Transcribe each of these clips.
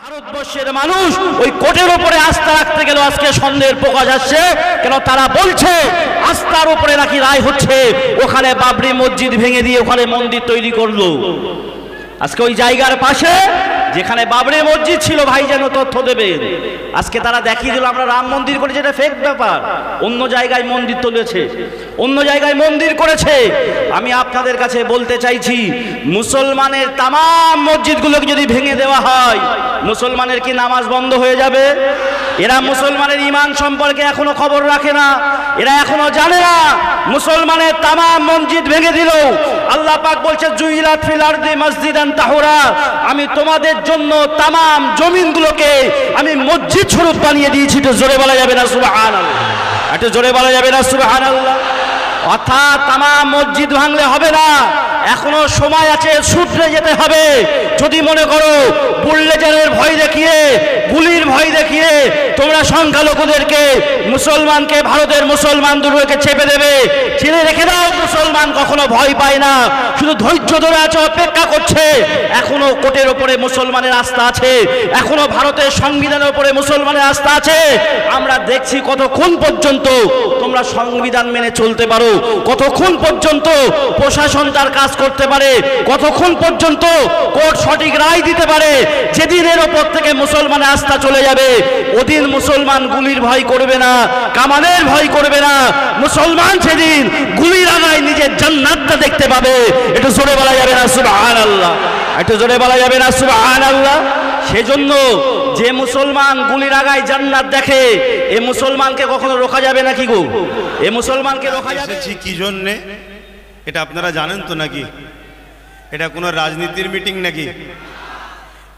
ভারতবর্ষের মানুষ ওই কোটের উপরে আস্থা রাখতে গেল আজকে সন্দেহের প্রকাশ আসছে। কেন তারা বলছে আস্থার উপরে নাকি রায় হচ্ছে, ওখানে বাবরি মসজিদ ভেঙে দিয়ে ওখানে মন্দির তৈরি করলো। আজকে ওই জায়গার পাশে যেখানে বাবরি মসজিদ ছিল, ভাই যেন তথ্য দেবেন, আজকে তারা দেখিয়ে দিল আমরা রাম মন্দির করেছি, এটা ফেক ব্যাপার। অন্য জায়গায় মন্দির তুলেছে, অন্য জায়গায় মন্দির করেছে। আমি আপনাদের কাছে বলতে চাইছি, মুসলমানের তাম মসজিদগুলোকে যদি ভেঙে দেওয়া হয়, মুসলমানের কি নামাজ বন্ধ হয়ে যাবে? এরা মুসলমানের ঈমান সম্পর্কে এখনো খবর রাখে না, এরা এখনো জানে না। মুসলমানের তাম মসজিদ ভেঙে দিল। আল্লাহ পাক বলছে জুইলাত ফিল আরদি মসজিদান তাহুরা, আমি তোমাদের জন্য তাম জমিনগুলোকে আমি মসজিদ স্বরূপ বানিয়ে দিয়েছি। তো জোরে বলা যাবে না সুবহানাল্লাহ? একটু জোরে বলা যাবে না সুবহানাল্লাহ? অর্থাৎ তাম মসজিদ ভাঙলে হবে না, এখনো সময় আছে, সূত্রে যেতে হবে। যদি মনে করো বুল্লেজারের ভয় দেখিয়ে, গুলির ভয় দেখিয়ে তোমরা সংখ্যালঘুদেরকে, মুসলমানকে, ভারতের মুসলমান দুর্গকে চেপে দেবে, চিনে রেখে দাও, মুসলমান কখনো ভয় পায় না, শুধু ধৈর্য ধরে আছে, অপেক্ষা করছে। এখনো কোটের ওপরে মুসলমানের আস্থা আছে, এখনো ভারতের সংবিধানের উপরে মুসলমানের আস্থা আছে। আমরা দেখছি কতক্ষণ পর্যন্ত তোমরা সংবিধান মেনে চলতে পারো, কতক্ষণ পর্যন্ত প্রশাসন তার কাজ করতে পারে, কতক্ষণ পর্যন্ত কোর্ট সঠিক রায় দিতে পারে। যেদিন এর ওপর থেকে মুসলমানের আস্থা চলে যাবে, ওদিন মুসলমান গুলির ভয় করবে না, কামানের ভয় করবে না। মুসলমান সেদিন গুলির আগায় নিজের জান্নাতটা দেখতে পাবে। একটু জোরে বলা যাবে না সুবহানাল্লাহ? একটু জোরে বলা যাবে না সুবহানাল্লাহ? সেজন্য যে মুসলমান গুলির আগায় জান্নাত দেখে, এ মুসলমানকে কখনো রোকা যাবে নাকি গো? এ মুসলমানকে রোকা যাবে কি জন্যে এটা আপনারা জানেন তো নাকি? এটা কোনো রাজনীতির মিটিং নাকি?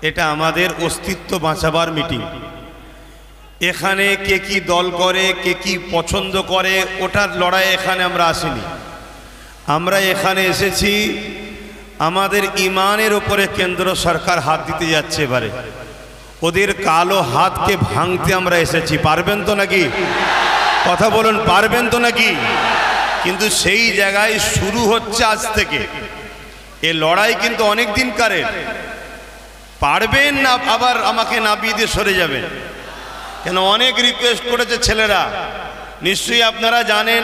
এটা আমাদের অস্তিত্ব বাঁচাবার মিটিং। এখানে কে কি দল করে, কে কি পছন্দ করে, ওটার লড়াই এখানে আমরা আসিনি। আমরা এখানে এসেছি আমাদের ইমানের উপরে কেন্দ্র সরকার হাত দিতে যাচ্ছে এবারে, ওদের কালো হাতকে ভাঙতে আমরা এসেছি। পারবেন তো নাকি? কথা বলুন, পারবেন তো নাকি? কিন্তু সেই জায়গায় শুরু হচ্ছে আজ থেকে। এ লড়াই কিন্তু অনেক দিন কারের। পারবেন না আবার আমাকে নাবিয়ে দিয়ে সরে যাবেন কেন? অনেক রিকোয়েস্ট করেছে ছেলেরা, নিশ্চয়ই আপনারা জানেন।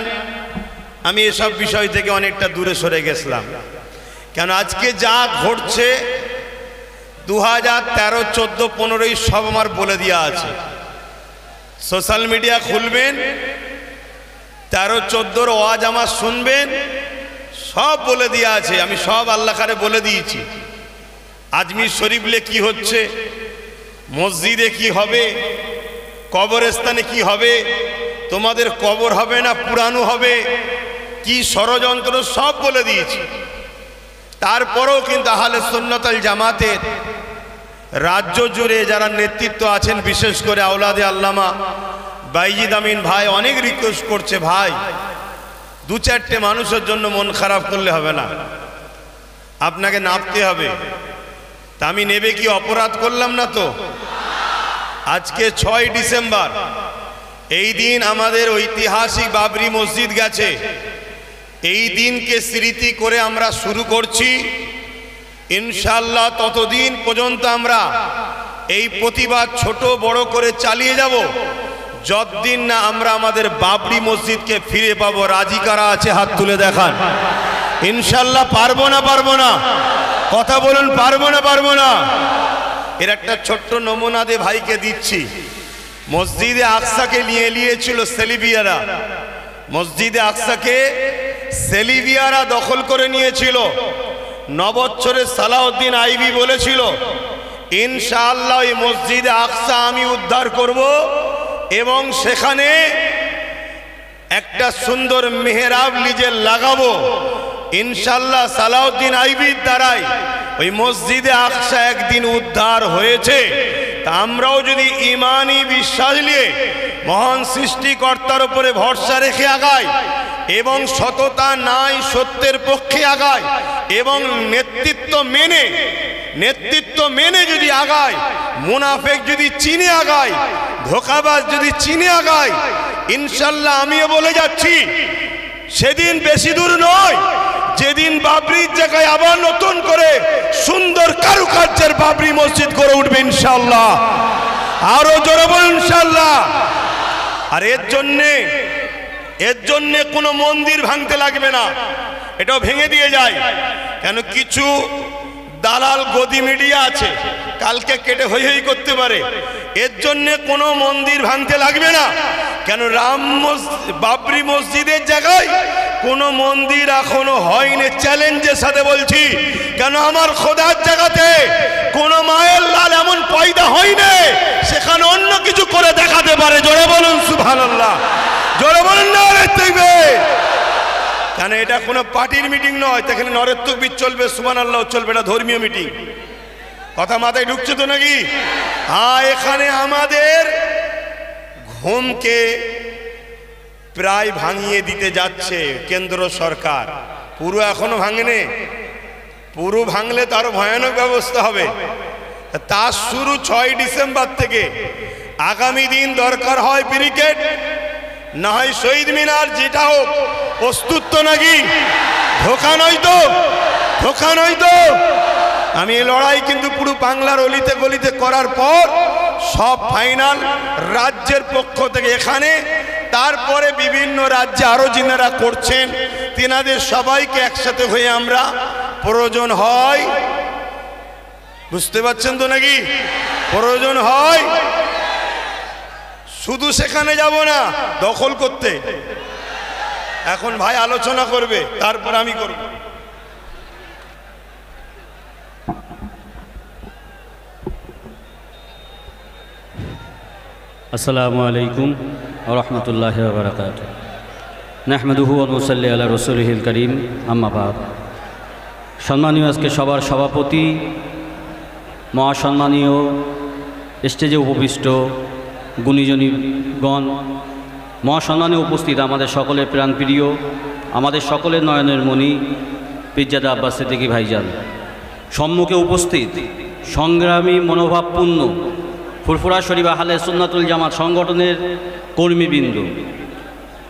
আমি এসব বিষয় থেকে অনেকটা দূরে সরে গেছিলাম। কেন আজকে যা ঘটছে 2013, 14, 15 সব আমার বলে দেওয়া আছে। সোশ্যাল মিডিয়া খুলবেন, 13, 14 ওয়াজ আমার শুনবেন, সব বলে দেওয়া আছে। আমি সব আল্লাহ কারে বলে দিয়েছি। আজমির শরীফলে কি হচ্ছে, মসজিদে কি হবে, কবরস্থানে কি হবে, তোমাদের কবর হবে না পুরানো হবে, কি ষড়যন্ত্র সব বলে দিয়েছি। তারপরেও কিন্তু আহলে সুন্নাত ওয়াল জামাতের রাজ্য জুড়ে যারা নেতৃত্ব আছেন, বিশেষ করে আওলাদে আল্লামা বাইজিদ আমিন ভাই অনেক রিকোয়েস্ট করছে, ভাই 2-4টে মানুষের জন্য মন খারাপ করলে হবে না, আপনাকে নাপতে হবে। তা আমি নেবে কি অপরাধ করলাম না তো? আজকে 6 ডিসেম্বর, এই দিন আমাদের ঐতিহাসিক বাবরি মসজিদ গেছে। এই দিনকে স্মৃতি করে আমরা শুরু করছি। ইনশাআল্লাহ ততদিন পর্যন্ত আমরা এই প্রতিবাদ ছোট বড় করে চালিয়ে যাব, যতদিন না আমরা আমাদের বাবরি মসজিদকে ফিরে পাবো। রাজি কারা আছে হাত তুলে দেখান। ইনশাআল্লাহ পারবো না? পারবো না? কথা বলুন, পারবো না? পারবো না? এর একটা ছোট্ট নমুনা দিয়ে ভাইকে দিচ্ছি। মসজিদে আকসাকে নিয়েছিল সেলিবিয়ারা। মসজিদে আকসাকে সেলিবিয়ারা দখল করে নিয়েছিল। 9 বছরের সালাউদ্দিন আইবি বলেছিল, ইনশাআল্লাহ এই মসজিদে আকসা আমি উদ্ধার করব এবং সেখানে একটা সুন্দর মেহরাব নিজে লাগাবো। ইনশাআল্লাহ সালাউদ্দিন আইবির দ্বারাই ওই মসজিদে আকসা একদিন উদ্ধার হয়েছে। তা আমরাও যদি ইমানি বিশ্বাস নিয়ে মহান সৃষ্টিকর্তার উপরে ভরসা রেখে আগাই এবং সততা নাই সত্যের পক্ষে আগাই এবং নেতৃত্ব মেনে যদি আগায়, মুনাফেক যদি চিনে আগায়, ধোঁকাবাজ যদি চিনে আগায়, ইনশাআল্লাহ আমিও বলে যাচ্ছি সেদিন বেশি দূর নয় যেদিন বাবরির জায়গায় আবার নতুন করে সুন্দর কারুকার্যের বাবরি মসজিদ করে উঠবে ইনশাআল্লাহ। আরো জোরে বলুন ইনশাআল্লাহ। আর এর জন্যে কোনো মন্দির ভাঙতে লাগবে না, এটাও ভেঙে দিয়ে যায়। কেন কিছু দালাল গদি মিডিয়া আছে, কালকে কেটে হই হই করতে পারে। এর জন্যে কোনো মন্দির ভাঙতে লাগবে না। কেন বাবরি মসজিদের জায়গায় কোনো মন্দির এখনো হয়নি, চ্যালেঞ্জের সাথে বলছি। কেন আমার খোদার জায়গাতে কোনো মায়ের লাল এমন পয়দা হয়নি সেখানে অন্য কিছু করে দেখাতে পারে। জোরে বলুন সুবহানাল্লাহ, জোরে বলুন নারে তাকবীর। কেন এটা কোনো পার্টির মিটিং নয়, এখানে নরের তাকবীর চলবে, সুবহানাল্লাহ চলবে, এটা ধর্মীয় মিটিং। কথা মাথায় ঢুকছে তো নাকি? হ্যাঁ, এখানে আমাদের ঘুমকে প্রায় ভাঙিয়ে দিতে যাচ্ছে কেন্দ্র সরকার। পুরো এখনো ভাঙেনি, পুরো ভাঙলে তার ভয়ানক ব্যবস্থা হবে। তার শুরু 6 ডিসেম্বর থেকে। আগামী দিন দরকার হয় ব্রিগেড, না হয় শহীদ মিনার, যেটা হোক। প্রস্তুত তো নাকি? ধোকা নয় তো, ধোকা নয় তো। আমি এই লড়াই কিন্তু পুরো বাংলার অলিতে গলিতে করার পর সব ফাইনাল রাজ্যের পক্ষ থেকে এখানে, তারপরে বিভিন্ন রাজ্যে আরো যিনারা করছেন তেনাদের সবাইকে একসাথে হয়ে আমরা প্রয়োজন হয়, বুঝতে পারছেন তো নাকি? প্রয়োজন হয় শুধু সেখানে যাব না দখল করতে। এখন ভাই আলোচনা করবে, তারপর আমি করব। আসসালামু আলাইকুম ওয়া রাহমাতুল্লাহি ওয়া বারাকাতুহু। নাহমাদুহু ওয়া নুসাল্লি আলা রাসূলিহিল কারীম, আম্মা বাদ। সম্মানীয় আজকে সবার সভাপতি, মহাসম্মানীয় স্টেজে উপবিষ্ট গুণীজনীগণ, মহাসম্মানীয় উপস্থিত আমাদের সকলের প্রাণপ্রিয়, আমাদের সকলের নয়নের মণি পীরজাদা আব্বাস সিদ্দিকী ভাইজান, সম্মুখে উপস্থিত সংগ্রামী মনোভাবপূর্ণ ফুরফুরা শরীফ আহলে সুন্নাতুল জামাত সংগঠনের কর্মীবৃন্দ,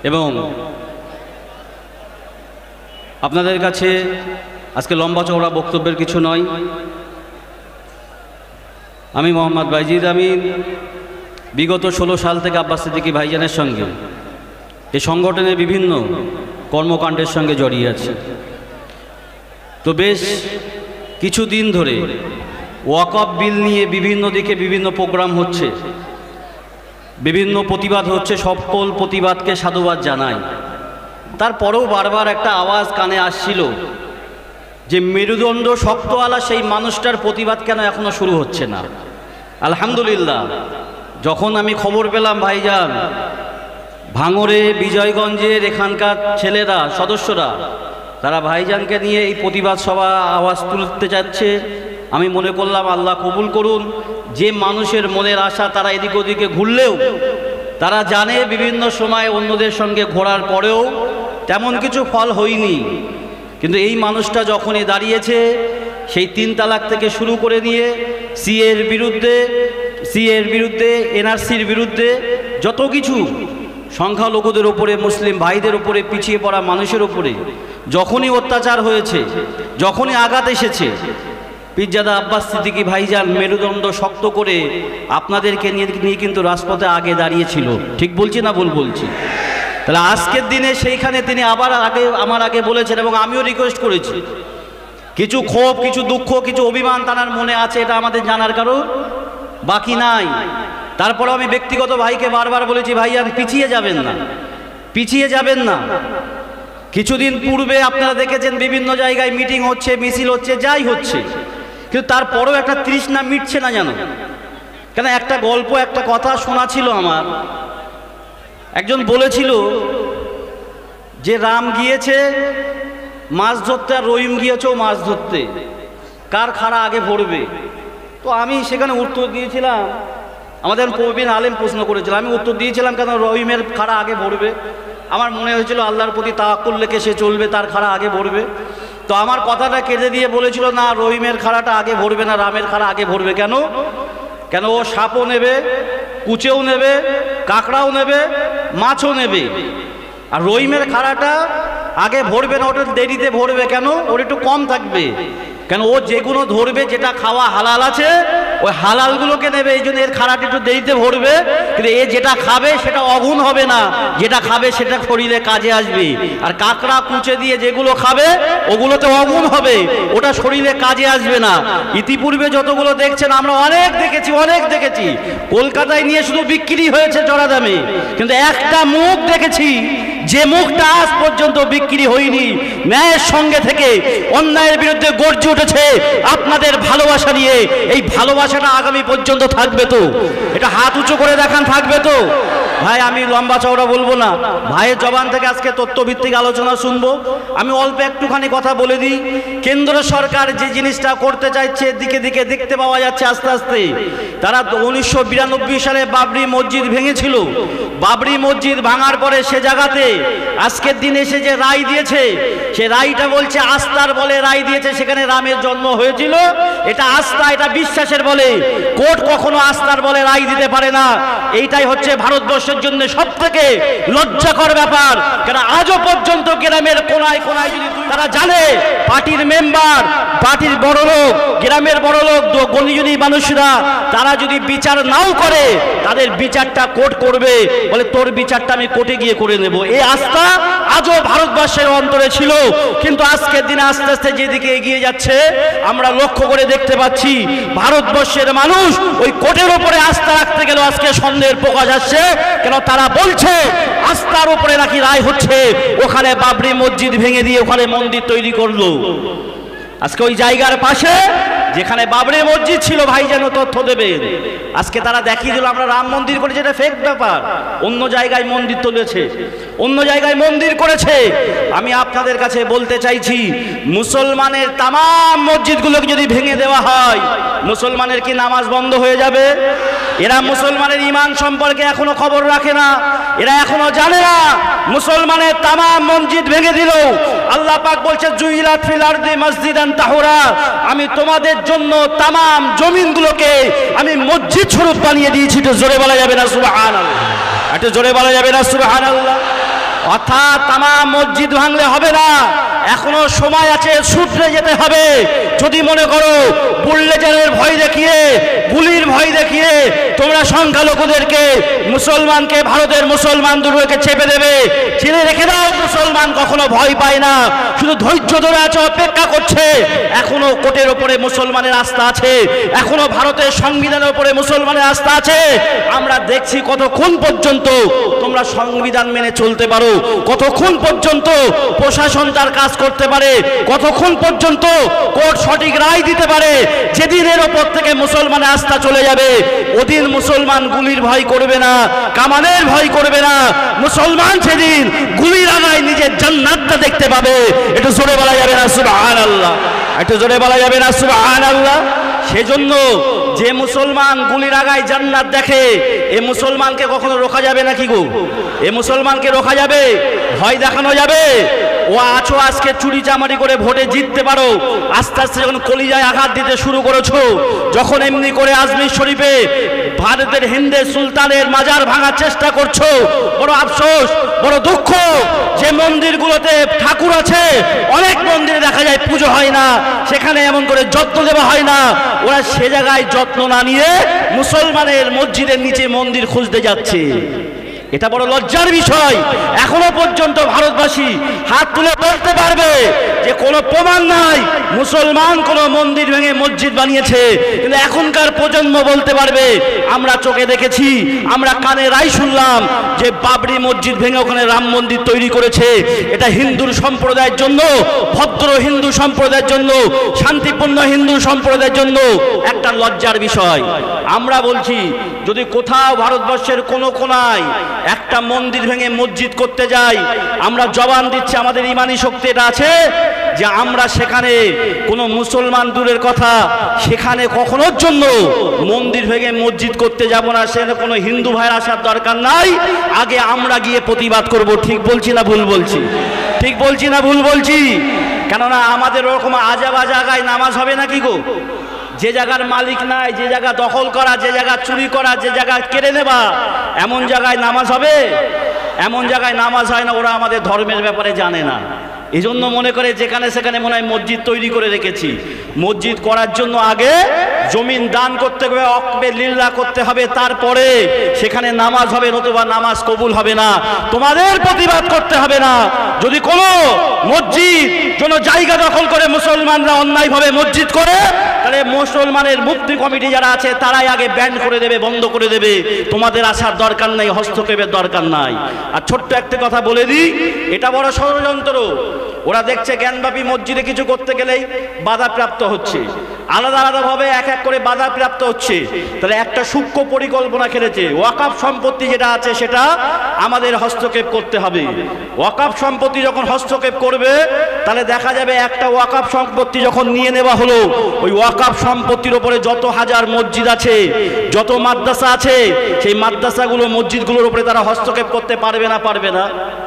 এবং আপনাদের কাছে আজকে লম্বা চওড়া বক্তব্যের কিছু নয়। আমি মোহাম্মদ বাইজিদ আমিন বিগত 16 সাল থেকে আব্বাস সিদ্দিকী ভাইজানের সঙ্গে এই সংগঠনের বিভিন্ন কর্মকাণ্ডের সঙ্গে জড়িয়ে আছি। তো বেশ কিছুদিন ধরে ওয়াকফ বিল নিয়ে বিভিন্ন দিকে বিভিন্ন প্রোগ্রাম হচ্ছে, বিভিন্ন প্রতিবাদ হচ্ছে। সকল প্রতিবাদকে সাধুবাদ জানাই। তারপরেও বারবার একটা আওয়াজ কানে আসছিল যে মেরুদণ্ড শক্তওয়ালা সেই মানুষটার প্রতিবাদ কেন এখনো শুরু হচ্ছে না। আলহামদুলিল্লাহ, যখন আমি খবর পেলাম ভাইজান ভাঙড়ে, বিজয়গঞ্জের এখানকার ছেলেরা, সদস্যরা তারা ভাইজানকে নিয়ে এই প্রতিবাদ সভা আওয়াজ তুলতে যাচ্ছে, আমি মনে করলাম আল্লাহ কবুল করুন। যে মানুষের মনের আশা তারা এদিক ওদিকে ঘুরলেও তারা জানে বিভিন্ন সময় অন্যদের সঙ্গে ঘোরার পরেও তেমন কিছু ফল হয়নি, কিন্তু এই মানুষটা যখনই দাঁড়িয়েছে সেই 3 তালাক থেকে শুরু করে নিয়ে সিএর বিরুদ্ধে এনআরসির বিরুদ্ধে যত কিছু সংখ্যালঘুদের ওপরে, মুসলিম ভাইদের ওপরে, পিছিয়ে পড়া মানুষের ওপরে যখনই অত্যাচার হয়েছে, যখনই আঘাত এসেছে, পীরজাদা আব্বাস সিদ্দিকী ভাইজান মেরুদণ্ড শক্ত করে আপনাদেরকে নিয়ে কিন্তু রাজপথে আগে দাঁড়িয়েছিল। ঠিক বলছি না ভুল বলছি? তাহলে আজকের দিনে সেইখানে তিনি আবার আমার আগে বলেছেন, এবং আমিও রিকোয়েস্ট করেছি, কিছু ক্ষোভ, কিছু দুঃখ, কিছু অভিমান তার মনে আছে, এটা আমাদের জানার কারো বাকি নাই। তারপরেও আমি ব্যক্তিগত ভাইকে বারবার বলেছি, ভাইজান পিছিয়ে যাবেন না, পিছিয়ে যাবেন না। কিছুদিন পূর্বে আপনারা দেখেছেন বিভিন্ন জায়গায় মিটিং হচ্ছে, মিছিল হচ্ছে, যাই হচ্ছে, কিন্তু তারপরেও একটা তৃষ্ণা মিটছে না জানো। কেন একটা গল্প, একটা কথা শোনা ছিল আমার। একজন বলেছিল যে রাম গিয়েছে মাছ ধরতে আর রহিম গিয়েছেও মাছ ধরতে, কার খাড়া আগে ভরবে? তো আমি সেখানে উত্তর দিয়েছিলাম, আমাদের প্রবীণ আলেম প্রশ্ন করেছিল, আমি উত্তর দিয়েছিলাম কেন রহিমের খাড়া আগে ভরবে। আমার মনে হয়েছিল আল্লাহর প্রতি তাওয়াক্কুল রেখে সে চলবে, তার খাড়া আগে ভরবে। তো আমার কথাটা কেটে দিয়ে বলেছিল, না, রহিমের খাড়াটা আগে ভরবে না, রামের খাড়া আগে ভরবে। কেন? কেন ও সাপও নেবে, কুচেও নেবে, কাঁকড়াও নেবে, মাছও নেবে, আর রহিমের খাড়াটা আগে ভরবে না, ওটা দেরিতে ভরবে কেন? ওর একটু কম থাকবে কেন? ও যেগুলো ধরবে, যেটা খাওয়া হালাল আছে, ওই হালালগুলোকে নেবে, এই জন্য এর খারাপ একটু দেরিতে ভরবে। কিন্তু এ যেটা খাবে সেটা অগুণ হবে না, যেটা খাবে সেটা শরীরে কাজে আসবে। আর কাঁকড়া কুচে দিয়ে যেগুলো খাবে ওগুলোতে অগুণ হবে, ওটা শরীরে কাজে আসবে না। ইতিপূর্বে যতগুলো দেখছেন আমরা অনেক দেখেছি, কলকাতায় নিয়ে শুধু বিক্রি হয়েছে চড়া দামে, কিন্তু একটা মুখ দেখেছি যে মুখটা আজ পর্যন্ত বিক্রি হয়নি, ন্যায়ের সঙ্গে থেকে অন্যায়ের বিরুদ্ধে গর্জে উঠেছে আপনাদের ভালোবাসা নিয়ে। এই ভালোবাসাটা আগামী পর্যন্ত থাকবে তো? এটা হাত উঁচু করে দেখান, থাকবে তো? ভাই আমি লম্বা চওড়া বলবো না, ভাইয়ের জবান থেকে আজকে তথ্যভিত্তিক আলোচনা শুনবো। আমি অল্প একটুখানি কথা বলে দিই। কেন্দ্র সরকার যে জিনিসটা করতে চাইছে দিকে দিকে দেখতে পাওয়া যাচ্ছে আস্তে আস্তে। তারা 1992 সালে বাবরি মসজিদ ভেঙেছিল। বাবরি মসজিদ ভাঙার পরে সে জায়গাতে আজকের দিন এসে যে রায় দিয়েছে, সে রায়টা বলছে আস্থার বলে রায় দিয়েছে, সেখানে রামের জন্ম হয়েছিল, এটা আস্থা, এটা বিশ্বাসের বলে। কোর্ট কখনো আস্থার বলে রায় দিতে পারে না। এইটাই হচ্ছে ভারতবর্ষের জন্য সবথেকে লজ্জাকর ব্যাপার। কেন আজও পর্যন্ত গ্রামের কোনায় কোনায় যদি তারা জানে পার্টির মেম্বার, পার্টির বড় লোক, গ্রামের বড় লোক, গণিজনী মানুষরা তারা যদি বিচার নাও করে, তাদের বিচারটা কোর্ট করবে, বলে তোর বিচারটা আমি কোর্টে গিয়ে করে নেব। এই আস্থা আজও ভারতবর্ষের অন্তরে ছিল। কিন্তু আজকের দিনে আস্তে আস্তে যেদিকে এগিয়ে যাচ্ছে আমরা লক্ষ্য করে দেখতে পাচ্ছি, ভারতবর্ষের মানুষ ওই কোর্টের উপরে আস্থা রাখতে গেল আজকে সন্দেহের প্রকাশ আসছে। কেন তারা বলছে আস্থার উপরে নাকি রায় হচ্ছে, ওখানে বাবরি মসজিদ ভেঙে দিয়ে ওখানে মন্দির তৈরি করলো। আজকে ওই জায়গার পাশে যেখানে বাবরি মসজিদ ছিল, ভাই যেন তথ্য দেবেন, আজকে তারা দেখিয়ে দিল আমরা রাম মন্দির করেছি, এটা ফেক ব্যাপার। অন্য জায়গায় মন্দির তুলেছে, অন্য জায়গায় মন্দির করেছে। আমি আপনাদের কাছে বলতে চাইছি, মুসলমানের তামাম মসজিদগুলোকে যদি ভেঙে দেওয়া হয়, মুসলমানের কি নামাজ বন্ধ হয়ে যাবে? এরা মুসলমানের ঈমান সম্পর্কে এখনো খবর রাখে না, এরা এখনো জানে না। মুসলমানের তামাম মসজিদ ভেঙে দিল। আল্লাহ পাক বলছে জুইলাত ফিল আরদি মসজিদান তাহুরা, আমি তোমাদের জন্য তামাম জমিনগুলোকে আমি মসজিদ স্বরূপ বানিয়ে দিয়েছি। তো জোরে বলা যাবে না সুবহানাল্লাহ? একটু জোরে বলা যাবে না সুবহানাল্লাহ? অর্থাৎ তামাম মসজিদ ভাঙলে হবে না, এখনো সময় আছে, সূত্রে যেতে হবে। যদি মনে করো বুল্লেজারের ভয় দেখিয়ে, গুলির ভয় দেখিয়ে তোমরা সংখ্যালঘুদেরকে, মুসলমানকে, ভারতের মুসলমানদেরকে চেপে দেবে, জেনে রেখে দাও মুসলমান কখনো ভয় পায় না, শুধু ধৈর্য ধরে আছে, অপেক্ষা করছে। এখনো কোর্টের ওপরে মুসলমানের আস্থা আছে, এখনো ভারতের সংবিধানের উপরে মুসলমানের আস্থা আছে। আমরা দেখছি কতক্ষণ পর্যন্ত তোমরা সংবিধান মেনে চলতে পারো, কতক্ষণ পর্যন্ত প্রশাসন তার কাজ করতে পারে, কতক্ষণ পর্যন্ত কোর্ট সঠিক রায় দিতে পারে। যেদিন এর ওপর থেকে মুসলমানের আস্থা চলে যাবে, ওদিন মুসলমান গুলির ভয় করবে না, কামানের ভয় করবে না। মুসলমান সেদিন গুলির আগায় নিজের জান্নাতটা দেখতে পাবে। একটু জোরে বলা যাবে না সুবহানাল্লাহ? একটু জোরে বলা যাবে না সুবহানাল্লাহ? সেজন্য যে মুসলমান গুলির আগায় জান্নাত দেখে, এ মুসলমানকে কখনো রোকা যাবে নাকি গো? এ মুসলমানকে রোকা যাবে? ভয় দেখানো যাবে? ও আছো আজকে চুরি চামারি করে ভোটে জিততে পারো, আস্তে আস্তে যখন কলিজায় আঘাত দিতে শুরু করেছো, যখন এমনি করে আজমির শরীফে ভারতের হিন্দু সুলতানের মাজার ভাঙার চেষ্টা করছো, বড় আফসোস, বড় দুঃখ যে মন্দিরগুলোতে ঠাকুর আছে, অনেক মন্দিরে দেখা যায় পুজো হয় না, সেখানে এমন করে যত্ন দেওয়া হয় না। ওরা সে জায়গায় যত্ন না নিয়ে মুসলমানের মসজিদের নিচে মন্দির খুঁজতে যাচ্ছে। এটা বড় লজ্জার বিষয়। এখনো পর্যন্ত ভারতবাসী হাত তুলে বলতে পারবে যে কোনো প্রমাণ নাই মুসলমান কোনো মন্দির ভেঙে মসজিদ বানিয়েছে, কিন্তু এখনকার প্রজন্ম বলতে পারবে আমরা চোখে দেখেছি, আমরা কানে রায় শুনলাম যে বাবরি মসজিদ ভেঙে ওখানে রাম মন্দির তৈরি করেছে। এটা হিন্দু সম্প্রদায়ের জন্য, ভদ্র হিন্দু সম্প্রদায়ের জন্য, শান্তিপূর্ণ হিন্দু সম্প্রদায়ের জন্য একটা লজ্জার বিষয়। আমরা বলছি যদি কোথাও ভারতবর্ষের কোনো কোনায় একটা মন্দির ভেঙে মসজিদ করতে যাই, আমরা জবান দিচ্ছি, আমাদের ইমানি শক্তি এটা আছে যে আমরা সেখানে কোনো মুসলমান দূরের কথা, সেখানে কখনোর জন্য মন্দির ভেঙে মসজিদ করতে যাব না। সেখানে কোনো হিন্দু ভাইয়ের আসার দরকার নাই, আগে আমরা গিয়ে প্রতিবাদ করব। ঠিক বলছি না ভুল বলছি? ঠিক বলছি না ভুল বলছি? কেননা আমাদের ওরকম আজাবা জায়গায় নামাজ হবে নাকি গো? যে জায়গার মালিক নাই, যে জায়গা দখল করা, যে জায়গা চুরি করা, যে জায়গা কেড়ে নেবা, এমন জায়গায় নামাজ হবে? এমন জায়গায় নামাজ হয় না, ওরা আমাদের ধর্মের ব্যাপারে জানে না। এই জন্য মনে করে যেখানে সেখানে মনে হয় মসজিদ তৈরি করে রেখেছি। মসজিদ করার জন্য আগে জমিন দান করতে হবে, অকবে লিল্লাহ করতে হবে, তারপরে সেখানে নামাজ হবে, নতুবা নামাজ কবুল হবে না। তোমাদের প্রতিবাদ করতে হবে না। যদি কোনো মসজিদ কোনো জায়গা দখল করে মুসলমানরা অন্যায়ভাবে মসজিদ করে, তাহলে মুসলমানের মুক্তি কমিটি যারা আছে তারাই আগে ব্যান করে দেবে, বন্ধ করে দেবে। তোমাদের আসার দরকার নাই, হস্তক্ষেপের দরকার নাই। আর ছোট্ট একটা কথা বলে দিই, এটা বড় ষড়যন্ত্র। ওরা দেখছে জ্ঞানব্যাপী মসজিদে কিছু করতে গেলেই বাধাপ্রাপ্ত হচ্ছে, আলাদা আলাদাভাবে এক এক করে বাধাপ্রাপ্ত হচ্ছে। তাহলে একটা সূক্ষ্ম পরিকল্পনা খেলেছে, ওয়াকাফ সম্পত্তি যেটা আছে সেটা আমাদের হস্তক্ষেপ করতে হবে। ওয়াকাফ সম্পত্তি যখন হস্তক্ষেপ করবে, তাহলে দেখা যাবে একটা ওয়াকাফ সম্পত্তি যখন নিয়ে নেওয়া হলো, ওই ওয়াকাফ সম্পত্তির উপরে যত হাজার মসজিদ আছে, যত মাদ্রাসা আছে, সেই মাদ্রাসাগুলো মসজিদগুলোর উপরে তারা হস্তক্ষেপ করতে পারবে না, পারবে না?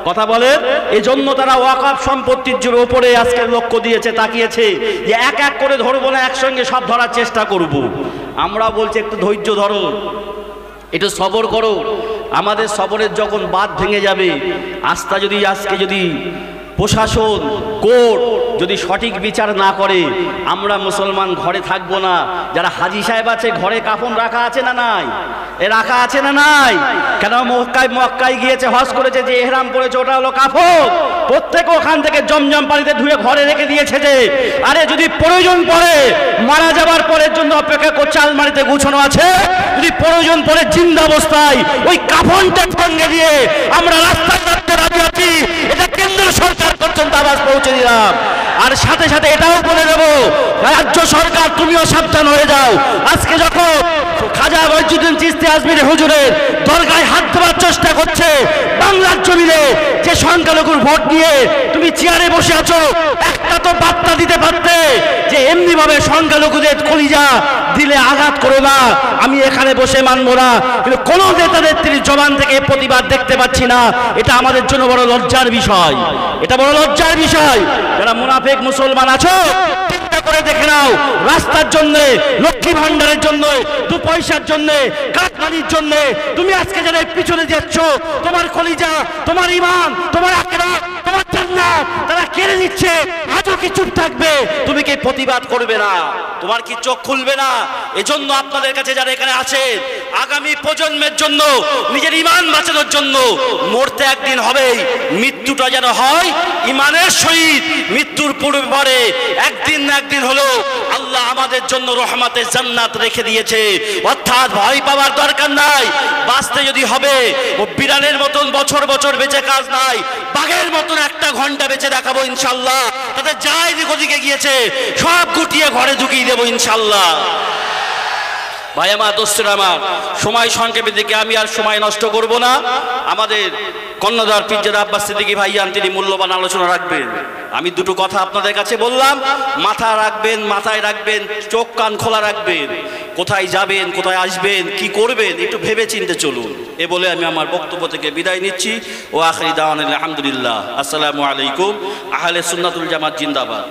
কথা বলেন। এই জন্য তারা ওয়াকাফ সম্পত্তির উপরে আজকে লক্ষ্য দিয়েছে, তাকিয়েছে যে এক এক করে ধরবো না, একসঙ্গে সব ধরার চেষ্টা করব। আমরা বলছি একটু ধৈর্য ধরো, একটু সবর করো। আমাদের সবরের যখন বাঁধ ভেঙে যাবে, আস্থা যদি আজকে যদি প্রশাসন কোর্ট যদি সঠিক বিচার না করে, আমরা মুসলমান ঘরে থাকবো না। যারা হাজি সাহেব আছে, ঘরে কাফন রাখা আছে না নাই? এ রাখা আছে না নাই? কেন মক্কায় গিয়েছে, হজ করেছে, যে এহরাম পরেছে ওটা হলো কাফন। প্রত্যেকে ওখান থেকে জমজম পানিতে ধুয়ে ঘরে রেখে দিয়েছে। যে আরে যদি প্রয়োজন পড়ে, মারা যাবার পরের জন্য অপেক্ষা করছে, আলমারিতে গুছানো আছে। যদি প্রয়োজন পড়ে জিন্দা অবস্থায় ওই কাফনটা সঙ্গে দিয়ে আমরা রাস্তায় রাখতে রাজি আছি। এটা কেন্দ্র সরকার পর্যন্ত আওয়াজ পৌঁছে দিলাম। আর সাথে সাথে এটাও বলে দেব, রাজ্য সরকার তুমিও সাবধান হয়ে যাও। আজকে যখন খাজা মঈনুদ্দিন চিশতি আজমিরি হুজুরের দরগায় হাত দেওয়ার চেষ্টা করছে বাংলার জমিনে, যে সংখ্যালঘুর ভোট নিয়ে তুমি চেয়ারে বসে আছো, একটা তো বার্তা দিতে পারতে যে এমনি ভাবে সংখ্যালঘুদের কলিজা দিলে আঘাত করো না, আমি এখানে বসে মানবো না। কিন্তু কোন নেতা নেত্রীর জবান থেকে প্রতিবাদ দেখতে পাচ্ছি না। এটা আমাদের জন্য বড় লজ্জার বিষয়, এটা বড় লজ্জার বিষয়। যারা মুনাফিক মুসলমান আছো, চিন্তা করে দেখে নাও, রাস্তার জন্য, লক্ষ্মী ভান্ডারের জন্য, দু পয়সার জন্য, কাঠমানির জন্য তুমি আজকে যারা পিছনে যাচ্ছ, তোমার কলিজা, তোমার ঈমান, তোমার আখিরাত, তোমার জান্নাত তারা কেড়ে নিচ্ছে। আজও কি চুপ থাকবে? তুমি কি প্রতিবাদ করবে না? তোমার কি চোখ খুলবে না? এজন্য আপনাদের কাছে যারা এখানে আছে, আগামী প্রজন্মের জন্য, নিজের ঈমান বাঁচানোর জন্য মরতে একদিন হবেই। মৃত্যুটা যেন হয় ঈমানের সহিত। মৃত্যুর পূর্বে পরে একদিন না একদিন হলো আল্লাহ আমাদের জন্য রহমতের জান্নাত রেখে দিয়েছে। অর্থাৎ ভয় পাওয়ার দরকার নাই। বাঁচতে যদি হবে, ও বিড়ালের মতন বছর বছর বেঁচে কাজ নাই, বাঘের মতন একটা ঘন্টা বেঁচে দেখাবো ইনশাল্লাহ। তাদের যা এদিক ওদিকে গিয়েছে সব গুটিয়ে ঘরে ঢুকিয়ে দেবো ইনশাল্লাহ। ভাই আমার, দোস্তের আমার, সময় সংক্ষেপের দিকে আমি আর সময় নষ্ট করব না। আমাদের কর্ণধার পীরজাদা আব্বাস সিদ্দিকী ভাইয়ান তিনি মূল্যবান আলোচনা রাখবেন। আমি দুটো কথা আপনাদের কাছে বললাম, মাথা রাখবেন, মাথায় রাখবেন, চোখ কান খোলা রাখবেন। কোথায় যাবেন, কোথায় আসবেন, কি করবেন, একটু ভেবে চিন্তে চলুন। এ বলে আমি আমার বক্তব্য থেকে বিদায় নিচ্ছি। ও আখিরি দাওয়ানা আলহামদুলিল্লাহ। আসসালামু আলাইকুম। আহলে সুন্নাতুল জামাত জিন্দাবাদ।